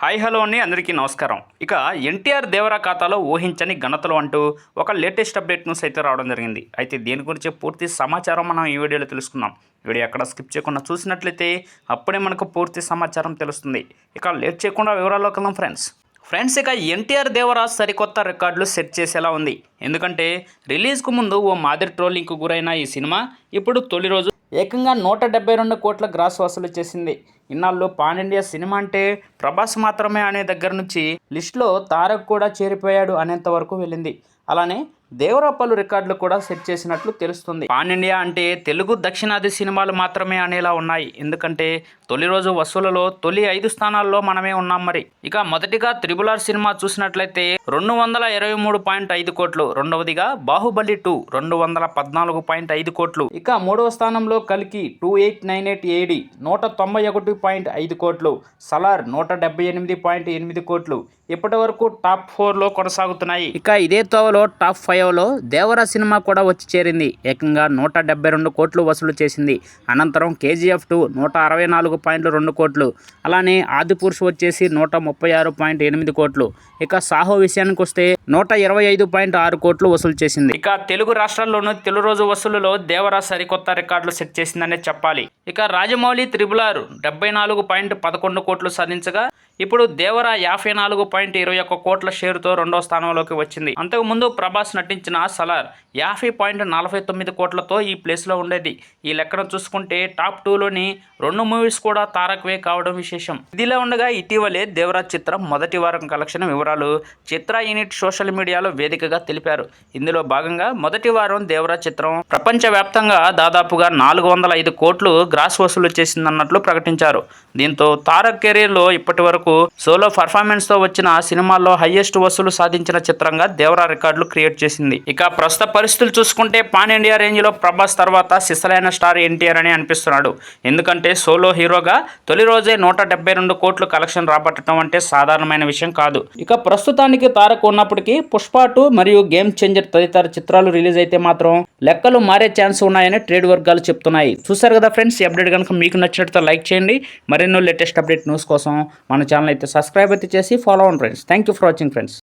Hi hello అండి, అందరికీ నమస్కారం. ఇక ఎన్టీఆర్ దేవరా ఖాతాలో ఊహించని ఘనతలు అంటూ ఒక లేటెస్ట్ అప్డేట్ న్యూస్ అయితే రావడం జరిగింది. అయితే దీని గురించి పూర్తి సమాచారం మనం ఈ వీడియోలో తెలుసుకుందాం. వీడియో ఎక్కడ స్కిప్ చేయకుండా చూసినట్లయితే అప్పుడే మనకు పూర్తి సమాచారం తెలుస్తుంది. ఇక లేట్ చేయకుండా వివరాల్లోకి వెళ్దాం ఫ్రెండ్స్. ఇక ఎన్టీఆర్ దేవరా సరికొత్త రికార్డులు సెట్ చేసేలా ఉంది. ఎందుకంటే రిలీజ్కు ముందు ఓ మాదిరి ట్రోలింగ్కు గురైన ఈ సినిమా ఇప్పుడు తొలి రోజు ఏకంగా 172 కోట్ల గ్రాస్ వసూలు చేసింది. ఇన్నాళ్ళు పాన్ ఇండియా సినిమా అంటే ప్రభాస్ మాత్రమే అనే దగ్గర నుంచి లిస్టులో తారక్ కూడా చేరిపోయాడు అనేంత వరకు వెళ్ళింది. అలానే దేవరా పలు రికార్డులు కూడా సెట్ చేసినట్లు తెలుస్తుంది. పాన్ ఇండియా అంటే తెలుగు దక్షిణాది సినిమాలు మాత్రమే అనేలా ఉన్నాయి. ఎందుకంటే తొలి రోజు వసూలులో తొలి 5 స్థానాల్లో మనమే ఉన్నాం. మరి ఇక మొదటిగా త్రిబుల్ సినిమా చూసినట్లయితే 223.5 కోట్లు, రెండవదిగా బాహుబలి 2 214.5 కోట్లు, ఇక మూడవ స్థానంలో కల్కి 2898 AD 191.5 కోట్లు, సలార్ 178.8 కోట్లు ఇప్పటి వరకు టాప్ 4లో కొనసాగుతున్నాయి. ఇక ఇదే తోవలో టాప్ 5లో దేవరా సినిమా కూడా వచ్చి చేరింది. ఏకంగా 172 కోట్లు వసూలు చేసింది. అనంతరం KGF 2 164.2 కోట్లు, అలానే ఆదిపురుష్ వచ్చేసి 136.8 కోట్లు, ఇక సాహో విషయానికి వస్తే 125.6 కోట్లు వసూలు చేసింది. ఇక తెలుగు రాష్ట్రాల్లోనూ తొలి రోజు వసూలులో దేవరా సరికొత్త రికార్డులు సెట్ చేసిందనే చెప్పాలి. ఇక రాజమౌళి RRR 74.11 కోట్లు సాధించగా ఇప్పుడు దేవరా 54.21 కోట్ల షేరుతో రెండో స్థానంలోకి వచ్చింది. అంతకుముందు ప్రభాస్ నటించిన సలార్ 50.49 కోట్లతో ఈ ప్లేస్లో ఉండేది. ఈ లెక్కను చూసుకుంటే టాప్ 2లోని 2 మూవీస్ కూడా తారక్వే కావడం విశేషం. ఇదిలా ఉండగా ఇటీవలే దేవరా చిత్రం మొదటి వారం కలెక్షన్ వివరాలు చిత్ర యూనిట్ సోషల్ మీడియాలో వేదికగా తెలిపారు. ఇందులో భాగంగా మొదటి వారం దేవరా చిత్రం ప్రపంచవ్యాప్తంగా దాదాపుగా 405 కోట్లు గ్రాస్ వసూలు చేసిందన్నట్లు ప్రకటించారు. దీంతో తారక్ కెరీర్లో ఇప్పటి వరకు సోలో పర్ఫార్మెన్స్తో వచ్చిన సినిమాల్లో హైయెస్ట్ వసూలు సాధించిన చిత్రంగా దేవరా రికార్డులు క్రియేట్ చేసింది. ఇక ప్రస్తుత పరిస్థితులు చూసుకుంటే పాన్ ఇండియా రేంజ్లో ప్రభాస్ తర్వాత సిసలైన స్టార్ ఎన్టీఆర్ అని అనిపిస్తున్నాడు. ఎందుకంటే సోలో హీరోగా తొలి రోజే 172 కోట్లు కలెక్షన్ రాబట్టడం అంటే సాధారణమైన విషయం కాదు. ఇక ప్రస్తుతానికి తారక్ ఉన్నప్పటికీ పుష్ప 2 మరియు గేమ్ చేంజర్ తదితర చిత్రాలు రిలీజ్ అయితే మాత్రం లెక్కలు మారే ఛాన్స్ ఉన్నాయని ట్రేడ్ వర్గాలు చెప్తున్నాయి. చూసారు కదా ఫ్రెండ్స్, ఈ అప్డేట్ కనుక మీకు నచ్చినట్లయితే లైక్ చేయండి. మరెన్నో లేటెస్ట్ అప్డేట్ న్యూస్ కోసం మన ఛానల్ అయితే సబ్స్క్రైబ్ అయితే చేసి ఫాలో అవ్వండి friends. Thank you for watching friends.